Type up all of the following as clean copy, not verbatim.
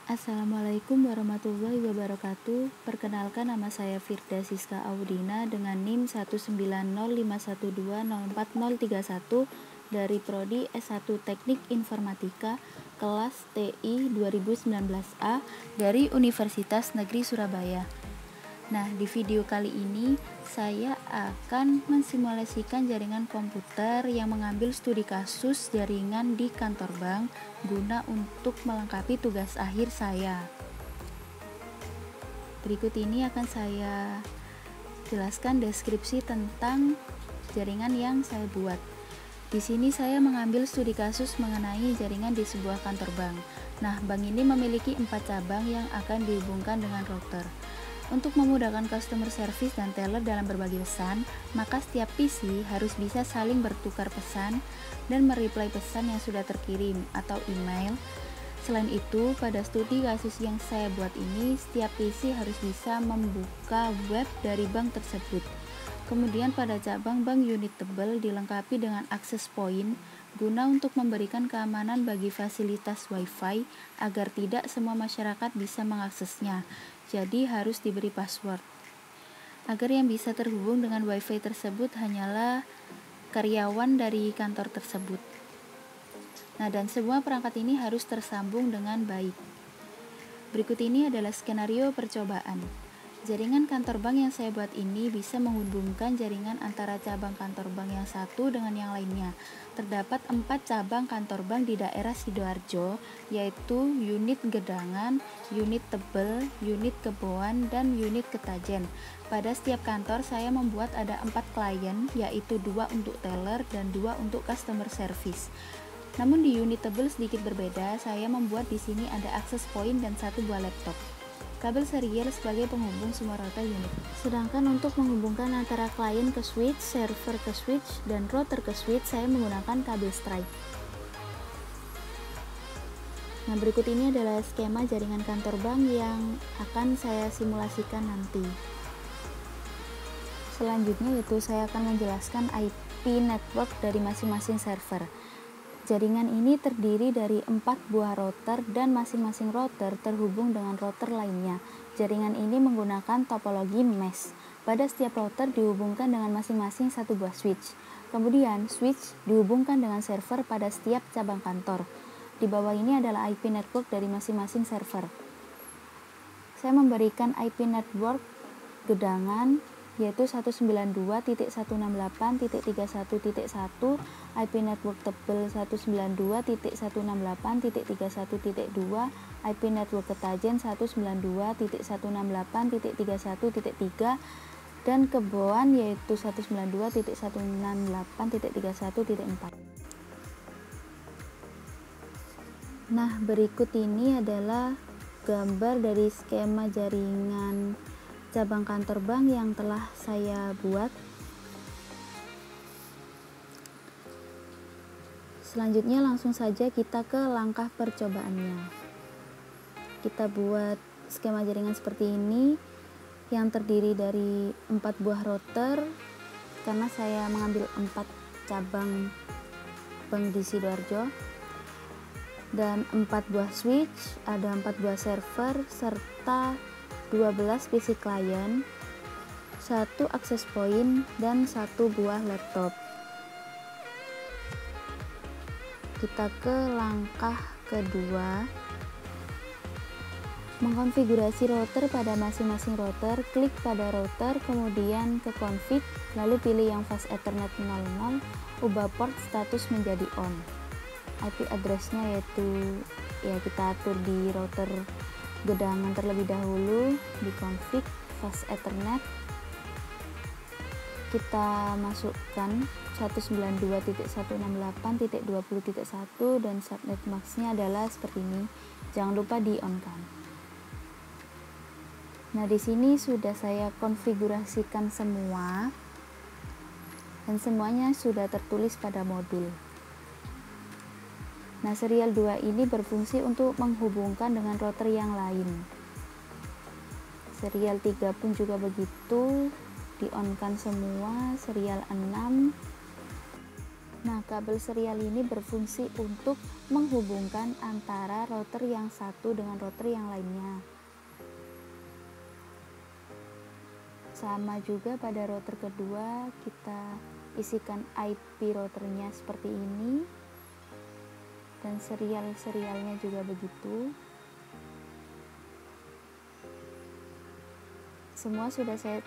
Assalamualaikum warahmatullahi wabarakatuh. Perkenalkan, nama saya Firda Siska Audina dengan NIM 19051204031 dari Prodi S1 Teknik Informatika kelas TI 2019A dari Universitas Negeri Surabaya. Nah, di video kali ini saya akan mensimulasikan jaringan komputer yang mengambil studi kasus jaringan di kantor bank guna untuk melengkapi tugas akhir saya. Berikut ini akan saya jelaskan deskripsi tentang jaringan yang saya buat. Di sini saya mengambil studi kasus mengenai jaringan di sebuah kantor bank. Nah, bank ini memiliki 4 cabang yang akan dihubungkan dengan router. Untuk memudahkan customer service dan teller dalam berbagi pesan, maka setiap PC harus bisa saling bertukar pesan dan mereply pesan yang sudah terkirim atau email. Selain itu, pada studi kasus yang saya buat ini, setiap PC harus bisa membuka web dari bank tersebut. Kemudian pada cabang bank Unitable dilengkapi dengan access point guna untuk memberikan keamanan bagi fasilitas WiFi agar tidak semua masyarakat bisa mengaksesnya. Jadi harus diberi password. Agar yang bisa terhubung dengan WiFi tersebut hanyalah karyawan dari kantor tersebut. Nah, dan semua perangkat ini harus tersambung dengan baik. Berikut ini adalah skenario percobaan. Jaringan kantor bank yang saya buat ini bisa menghubungkan jaringan antara cabang kantor bank yang satu dengan yang lainnya. Terdapat 4 cabang kantor bank di daerah Sidoarjo, yaitu unit Gedangan, unit Tebel, unit Keboan, dan unit Ketajen. Pada setiap kantor saya membuat ada 4 klien, yaitu 2 untuk teller dan 2 untuk customer service. Namun di unit Tebel sedikit berbeda, saya membuat di sini ada access point dan 1 buah laptop. Kabel serial sebagai penghubung semua router unit. Sedangkan untuk menghubungkan antara klien ke switch, server ke switch, dan router ke switch, saya menggunakan kabel Stripe. Nah, berikut ini adalah skema jaringan kantor bank yang akan saya simulasikan nanti. Selanjutnya yaitu saya akan menjelaskan IP network dari masing-masing server. Jaringan ini terdiri dari 4 buah router dan masing-masing router terhubung dengan router lainnya. Jaringan ini menggunakan topologi mesh. Pada setiap router dihubungkan dengan masing-masing 1 buah switch. Kemudian switch dihubungkan dengan server pada setiap cabang kantor. Di bawah ini adalah IP network dari masing-masing server. Saya memberikan IP network Gedangan yaitu 192.168.31.1, IP network Tebel 192.168.31.2, IP network Ketajen 192.168.31.3, dan Keboan yaitu 192.168.31.4. Nah, berikut ini adalah gambar dari skema jaringan cabang kantor bank yang telah saya buat. Selanjutnya langsung saja kita ke langkah percobaannya. Kita buat skema jaringan seperti ini yang terdiri dari 4 buah router karena saya mengambil 4 cabang bank di Sidoarjo, dan 4 buah switch, ada 4 buah server, serta 12 PC klien, 1 access point, dan 1 buah laptop. Kita ke langkah kedua, mengkonfigurasi router. Pada masing-masing router, klik pada router, kemudian ke config, lalu pilih yang fast ethernet 00, ubah port status menjadi on. IP address-nya yaitu kita atur di router Gedangan terlebih dahulu, di config fast ethernet kita masukkan 192.168.20.1 dan subnet max-nya adalah seperti ini. Jangan lupa di on kan. Nah, di sini sudah saya konfigurasikan semua dan semuanya sudah tertulis pada modul. Nah, serial 2 ini berfungsi untuk menghubungkan dengan router yang lain. Serial 3 pun juga begitu, di-on-kan semua. Serial 6. Nah, kabel serial ini berfungsi untuk menghubungkan antara router yang satu dengan router yang lainnya. Sama juga pada router kedua, kita isikan IP routernya seperti ini, dan serial-serialnya juga begitu. Semua sudah saya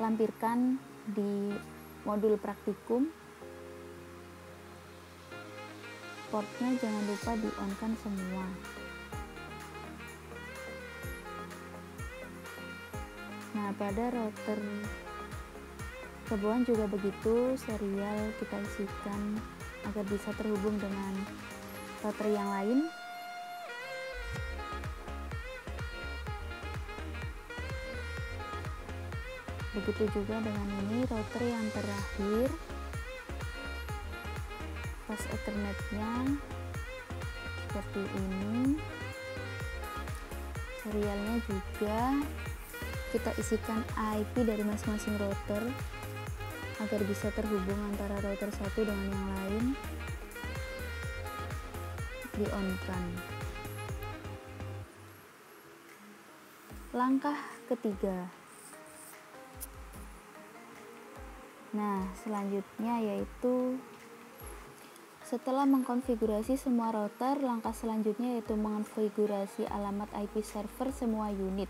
lampirkan di modul praktikum. Portnya jangan lupa di-on-kan semua. Nah, pada router kebuan juga begitu, serial kita isikan agar bisa terhubung dengan router yang lain. Begitu juga dengan ini, router yang terakhir, pas Ethernetnya seperti ini. Serialnya juga kita isikan IP dari masing-masing router agar bisa terhubung antara router satu dengan yang lain. Di-on-kan. Langkah ketiga. Nah, selanjutnya yaitu setelah mengkonfigurasi semua router, langkah selanjutnya yaitu mengonfigurasi alamat IP server semua unit.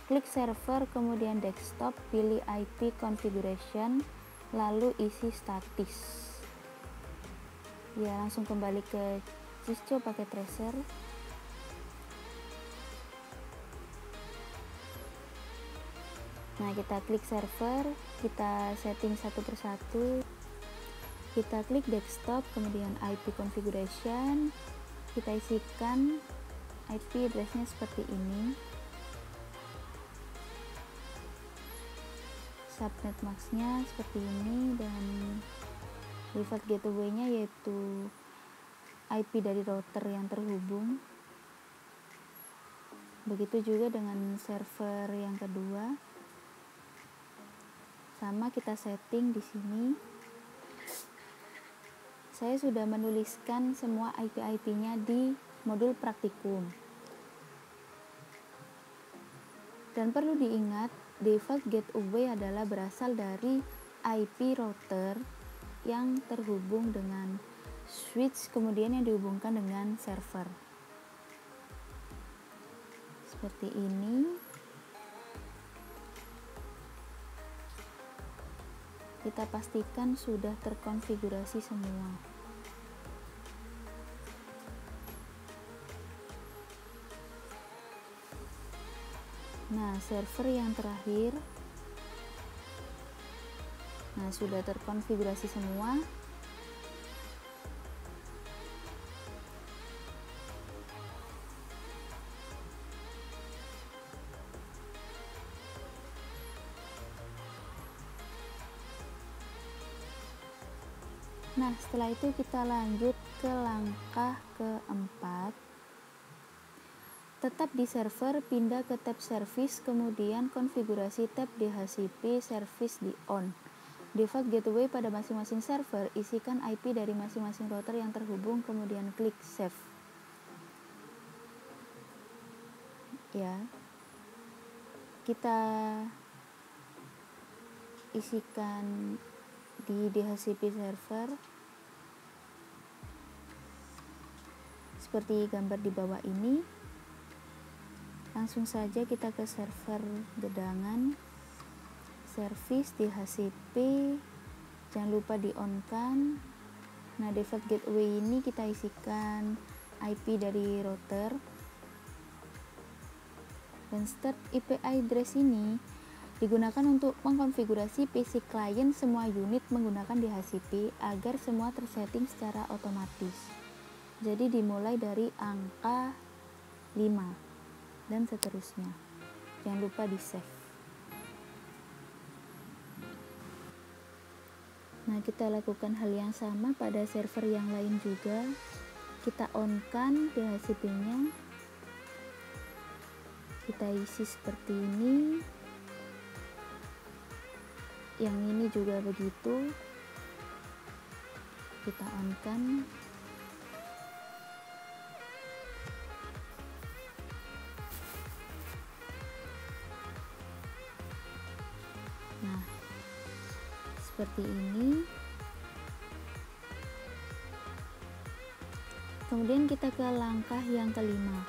Klik server, kemudian desktop, pilih IP configuration, lalu isi statis. Ya, langsung kembali ke Cisco pakai tracer. Nah, kita klik server, kita setting satu persatu. Kita klik desktop, kemudian IP configuration, kita isikan IP address-nya seperti ini. Subnet mask-nya seperti ini, dan default gateway-nya yaitu IP dari router yang terhubung. Begitu juga dengan server yang kedua. Sama kita setting di sini. Saya sudah menuliskan semua IP-IP-nya di modul praktikum. Dan perlu diingat, default gateway adalah berasal dari IP router yang terhubung dengan switch, kemudian yang dihubungkan dengan server. Seperti ini. Kita pastikan sudah terkonfigurasi semua. Nah, server yang terakhir, nah sudah terkonfigurasi semua. Nah, setelah itu kita lanjut ke langkah keempat. Tetap di server, pindah ke tab service, kemudian konfigurasi tab DHCP service di on. Default gateway pada masing-masing server, isikan IP dari masing-masing router yang terhubung, kemudian klik save. Ya. Kita isikan di DHCP server seperti gambar di bawah ini. Langsung saja kita ke server gedangan, service DHCP, jangan lupa di on kan. Nah, default gateway ini kita isikan IP dari router, dan start IP address ini digunakan untuk mengkonfigurasi PC klien semua unit menggunakan DHCP agar semua tersetting secara otomatis. Jadi dimulai dari angka 5 dan seterusnya. Jangan lupa di save. Nah, kita lakukan hal yang sama pada server yang lain juga. Kita on kan DHCP-nya. Kita isi seperti ini. Yang ini juga begitu. kita on kan. Nah, seperti ini. Kemudian kita ke langkah yang kelima.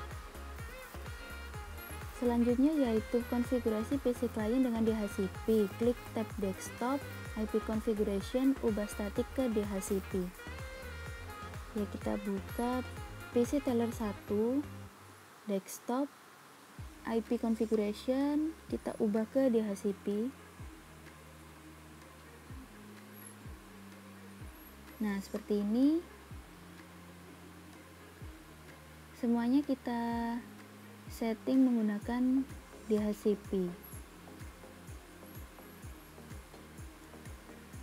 Selanjutnya yaitu konfigurasi PC client dengan DHCP. Klik tab desktop, IP configuration, ubah statik ke DHCP. Ya, kita buka PC Teller 1, desktop, IP configuration, kita ubah ke DHCP. Nah, seperti ini. Semuanya kita setting menggunakan DHCP.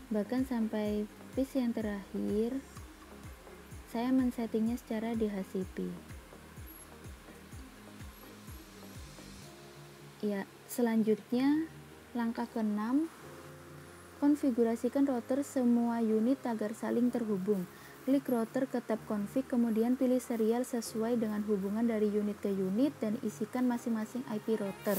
Bahkan sampai PC yang terakhir saya men-settingnya secara DHCP. Ya, selanjutnya langkah ke-6, konfigurasikan router semua unit agar saling terhubung. Klik router ke tab config, kemudian pilih serial sesuai dengan hubungan dari unit ke unit dan isikan masing-masing IP router.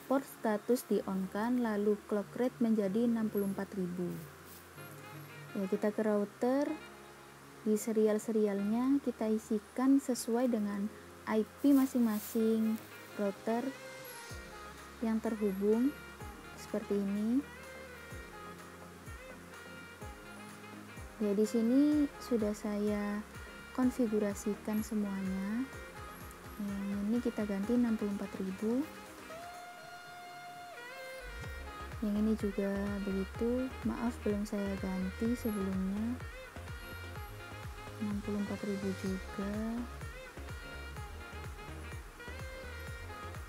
Port status di-on-kan, lalu clock rate menjadi 64.000. Ya, kita ke router, di serial-serialnya kita isikan sesuai dengan IP masing-masing router yang terhubung seperti ini. Ya, di sini sudah saya konfigurasikan semuanya. Yang ini kita ganti 64.000. Yang ini juga begitu. Maaf belum saya ganti sebelumnya. 64.000 juga.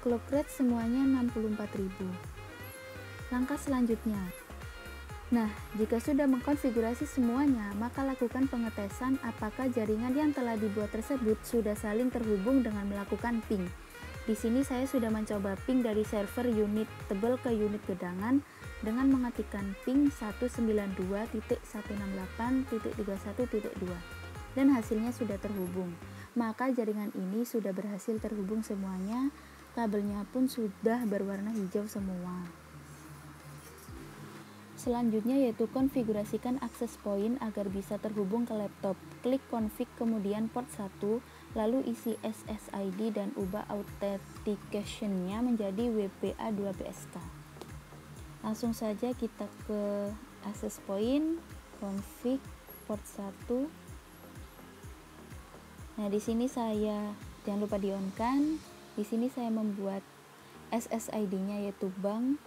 Clock rate semuanya 64.000. Langkah selanjutnya. Nah, jika sudah mengkonfigurasi semuanya, maka lakukan pengetesan apakah jaringan yang telah dibuat tersebut sudah saling terhubung dengan melakukan ping. Di sini saya sudah mencoba ping dari server unit tebel ke unit gedangan dengan mengetikkan ping 192.168.31.2 dan hasilnya sudah terhubung. Maka jaringan ini sudah berhasil terhubung semuanya, kabelnya pun sudah berwarna hijau semua. Selanjutnya yaitu konfigurasikan access point agar bisa terhubung ke laptop. Klik config kemudian port 1, lalu isi SSID dan ubah authentication-nya menjadi WPA2PSK. Langsung saja kita ke access point, config port 1. Nah, di sini saya jangan lupa di-on-kan. Di sini saya membuat SSID-nya yaitu bank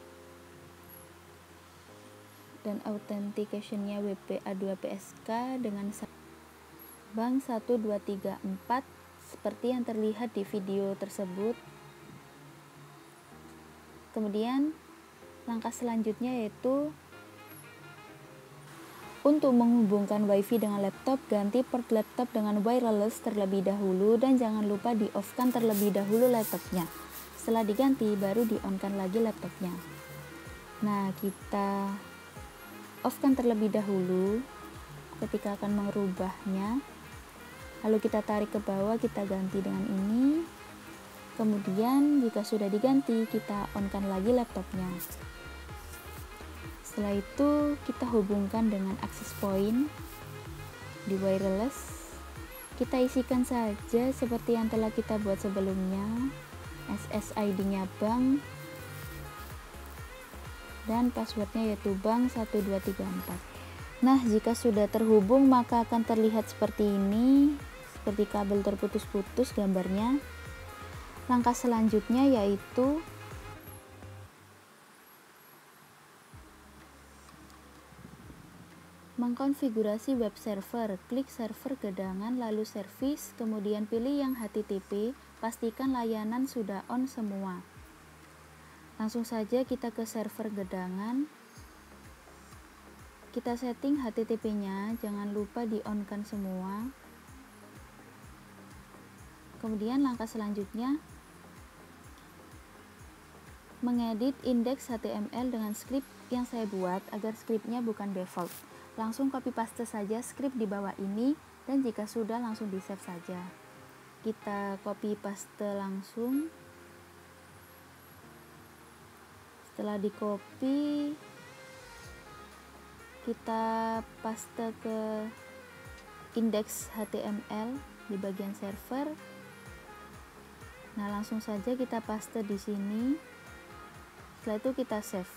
dan authentication-nya WPA2PSK dengan bank 1234 seperti yang terlihat di video tersebut. Kemudian langkah selanjutnya yaitu untuk menghubungkan WiFi dengan laptop, ganti port laptop dengan wireless terlebih dahulu dan jangan lupa di-off-kan terlebih dahulu laptopnya. Setelah diganti baru di-on-kan lagi laptopnya. Nah, kita off-kan terlebih dahulu ketika akan merubahnya, lalu kita tarik ke bawah, kita ganti dengan ini. Kemudian jika sudah diganti, kita on-kan lagi laptopnya. Setelah itu kita hubungkan dengan access point di wireless. Kita isikan saja seperti yang telah kita buat sebelumnya, SSID-nya bank dan passwordnya yaitu bank 1234. Nah, jika sudah terhubung maka akan terlihat seperti ini, seperti kabel terputus-putus gambarnya. Langkah selanjutnya yaitu mengkonfigurasi web server. Klik server gedangan lalu service, kemudian pilih yang HTTP, pastikan layanan sudah on semua. Langsung saja kita ke server gedangan, kita setting HTTP-nya, jangan lupa di-on-kan semua. Kemudian langkah selanjutnya mengedit indeks HTML dengan script yang saya buat agar scriptnya bukan default. Langsung copy paste saja script di bawah ini, dan jika sudah langsung di save saja. Kita copy paste langsung. Setelah di copy, kita paste ke index HTML di bagian server. Nah, langsung saja kita paste di sini. Setelah itu kita save.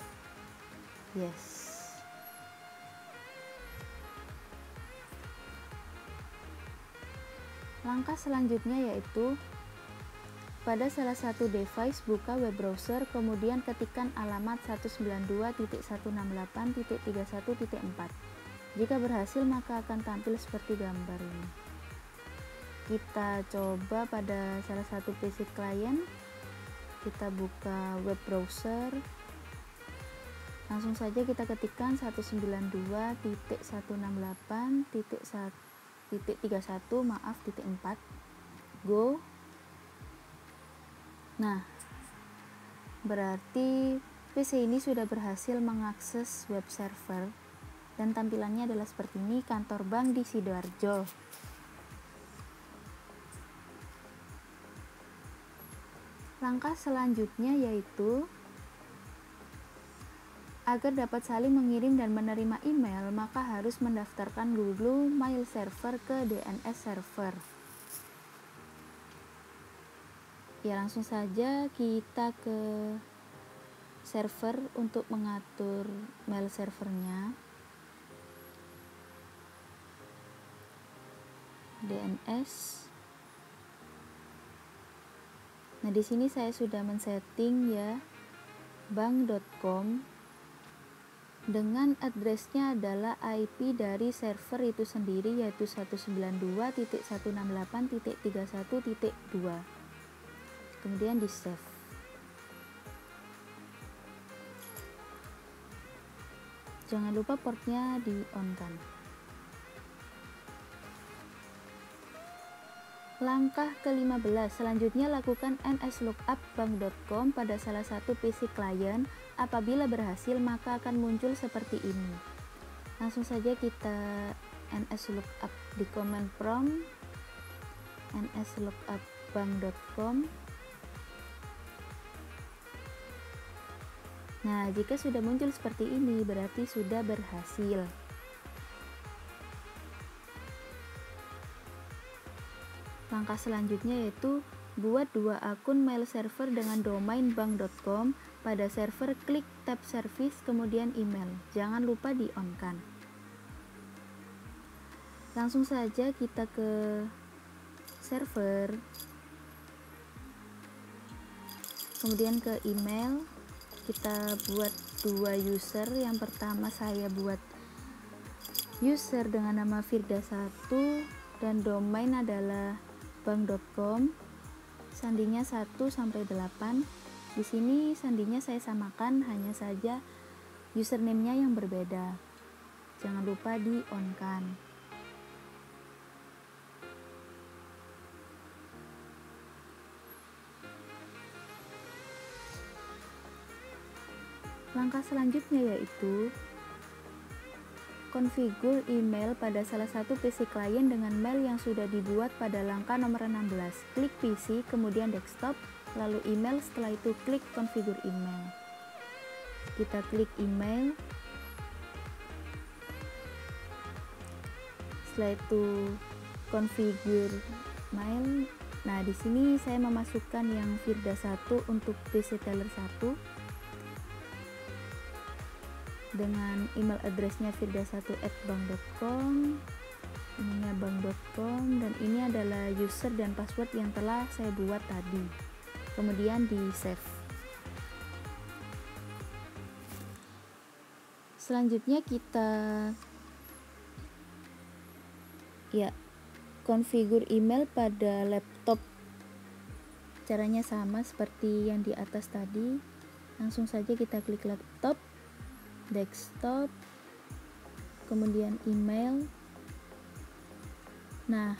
Yes. Langkah selanjutnya yaitu pada salah satu device buka web browser, kemudian ketikkan alamat 192.168.31.4. Jika berhasil maka akan tampil seperti gambar ini. Kita coba pada salah satu PC klien, kita buka web browser, langsung saja kita ketikkan 192.168.1.31 go. Nah, berarti PC ini sudah berhasil mengakses web server dan tampilannya adalah seperti ini, kantor bank di Sidoarjo. Langkah selanjutnya yaitu agar dapat saling mengirim dan menerima email, maka harus mendaftarkan dulu mail server ke DNS server. Ya, langsung saja kita ke server untuk mengatur mail servernya. DNS. Nah, di sini saya sudah men-setting ya bank.com dengan addressnya adalah IP dari server itu sendiri, yaitu 192.168.31.2. Kemudian di save. Jangan lupa portnya di on kan. Langkah ke-15, selanjutnya lakukan nslookup bank.com pada salah satu PC klien. Apabila berhasil maka akan muncul seperti ini. Langsung saja kita nslookup di command prompt nslookup bank.com. Nah, jika sudah muncul seperti ini berarti sudah berhasil. Langkah selanjutnya yaitu buat dua akun mail server dengan domain bank.com. Pada server klik tab service kemudian email. Jangan lupa di on kan. Langsung saja kita ke server. Kemudian ke email. Kita buat dua user. Yang pertama saya buat user dengan nama Firda1 dan domain adalah bank.com. Sandinya 1 sampai 8. Di sini sandinya saya samakan, hanya saja username-nya yang berbeda. Jangan lupa di on kan. Langkah selanjutnya yaitu konfigur email pada salah satu PC klien dengan mail yang sudah dibuat pada langkah nomor 16. Klik PC, kemudian desktop, lalu email, setelah itu klik konfigur email. Kita klik email. Setelah itu konfigur mail. Nah, di sini saya memasukkan yang Firda1 untuk PC teller 1. Dengan email addressnya firda1@bank.com, ininya bank.com, dan ini adalah user dan password yang telah saya buat tadi. Kemudian di save. Selanjutnya kita konfigur email pada laptop. Caranya sama seperti yang di atas tadi. Langsung saja kita klik laptop, desktop, kemudian email. Nah,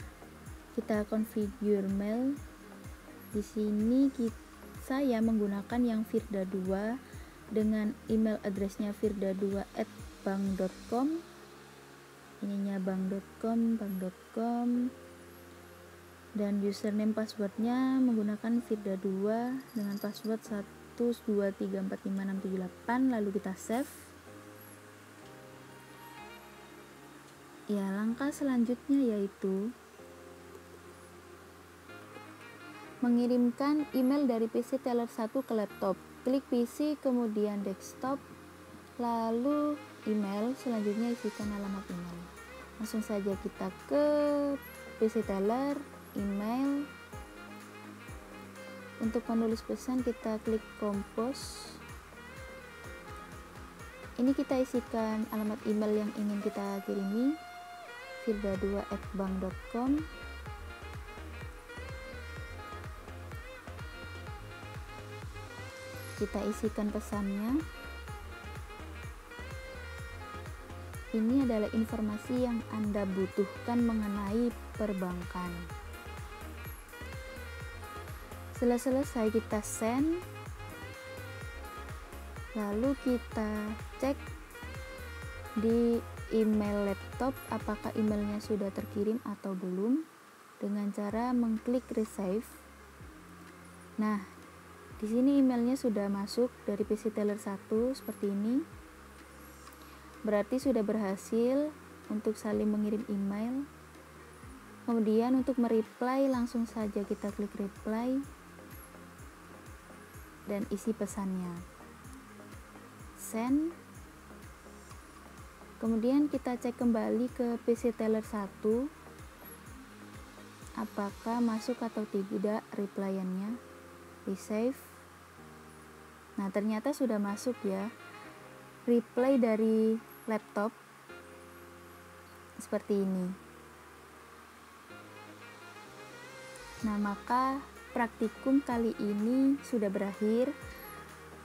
kita configure mail. Di sini saya menggunakan yang Firda2 dengan email addressnya firda2@bank.com. ininya bank.com, dan username passwordnya menggunakan firda2 dengan password 123456788. Lalu kita save. Ya, langkah selanjutnya yaitu mengirimkan email dari PC Teller 1 ke laptop. Klik PC, kemudian desktop, lalu email. Selanjutnya isikan alamat email. Langsung saja kita ke PC Teller, email. Untuk menulis pesan kita klik compose. Ini kita isikan alamat email yang ingin kita kirimi, firda2@bank.com. Kita isikan pesannya. Ini adalah informasi yang Anda butuhkan mengenai perbankan. Setelah selesai kita send, lalu kita cek di email laptop apakah emailnya sudah terkirim atau belum dengan cara mengklik receive. Nah, di sini emailnya sudah masuk dari PC Teller 1 seperti ini. Berarti sudah berhasil untuk saling mengirim email. Kemudian untuk mereply langsung saja kita klik reply dan isi pesannya. Send. Kemudian kita cek kembali ke PC Teller 1 apakah masuk atau tidak replyannya. Resave. Nah, ternyata sudah masuk ya. Reply dari laptop seperti ini. Nah, maka praktikum kali ini sudah berakhir.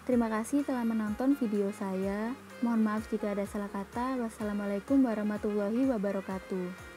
Terima kasih telah menonton video saya. Mohon maaf jika ada salah kata. Wassalamualaikum warahmatullahi wabarakatuh.